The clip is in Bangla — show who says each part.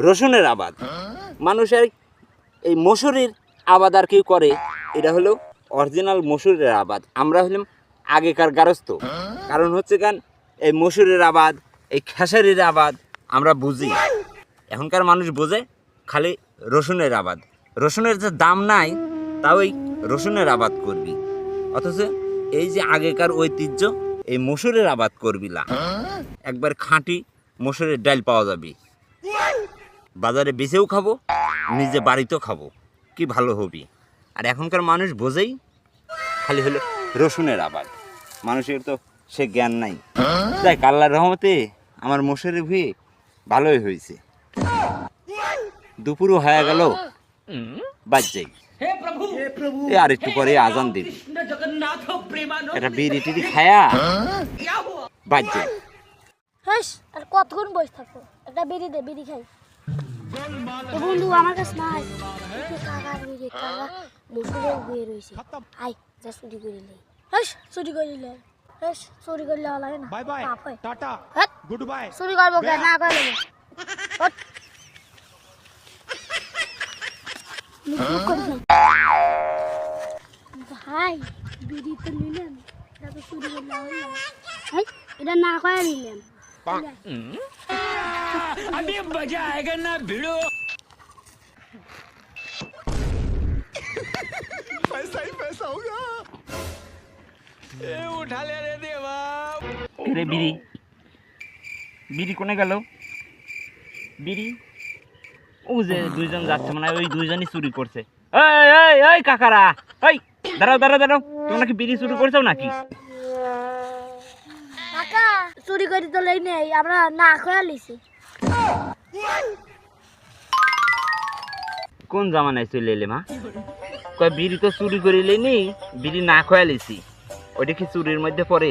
Speaker 1: রসুনের আবাদ। মানুষের এই মসুরির আবাদ আর কেউ করে, এটা হলো অরিজিনাল মসুরের আবাদ। আমরা হলাম আগেকার গারস্থ। কারণ হচ্ছে কেন, এই মসুরের আবাদ, এই খেসারির আবাদ আমরা বুঝি। এখনকার মানুষ বোঝে খালি রসুনের আবাদ। রসুনের যে দাম নাই, তাও এই রসুনের আবাদ করবি। অথচ এই যে আগেকার ঐতিহ্য, এই মসুরের আবাদ করবি না, একবার খাঁটি মসুরের ডাল পাওয়া যাবে। বাজারে বেচেও খাবো, নিজে বাড়িতেও খাবো, কি ভালো হবি। আর এখনকার মানুষ বোঝেই খালি হলো রসুনের আবাদ। মানুষের তো সে জ্ঞান নাই। তাই আল্লাহর রহমতে আমার মসুরের ভুঁই ভালোই হয়েছে। দুপুরও হয়ে গেল, বাদ যাই। এ আর একটু পরে আজান দিবি, এটা বিড়ি টিড়ি খায়া বাদ যাই।
Speaker 2: আর কতক্ষণ বসে থাকবো? একটা বিড়ি দে, বিড়ি খাই। বন্ধু আমার কাছে নাই। কাকার বিড়ি, কাকা মসুরের বয়ে রয়েছে। আই যা চুরি করে লে। চুরি করে লে, চুরি করলে লাগে না।
Speaker 3: Bye bye, tata, good bye.
Speaker 2: চুরি করবো কে না করে ভাই, বিড়ি তো নিলেন, এটা তো চুরি করলে হবে না। এটা না করে নিলেন।
Speaker 4: अभी मजा आएगा ना भिड़ो।
Speaker 3: पैसा ही पैसा होगा। ए उठा ले रे देवा।
Speaker 1: রে বিড়ি, বিড়ি কোনে গেল? বিড়ি ও যে দুইজন যাচ্ছে, মানে ওই দুইজনই চুরি করছে। এই এই এই কাকারা, এই দাঁড়াও দাঁড়াও দাঁড়াও, তোমরা কি বিড়ি চুরি করছো নাকি?
Speaker 2: কাকা চুরি করে তো লই নেই, আমরা না খোয়া লিছি।
Speaker 1: কোন জামানায় চলে এলে মা? কয় বিড়ি তো চুরি করে লেনি, বিড়ি না খোয়া লিছি। ওইটা কি চুরির মধ্যে পড়ে?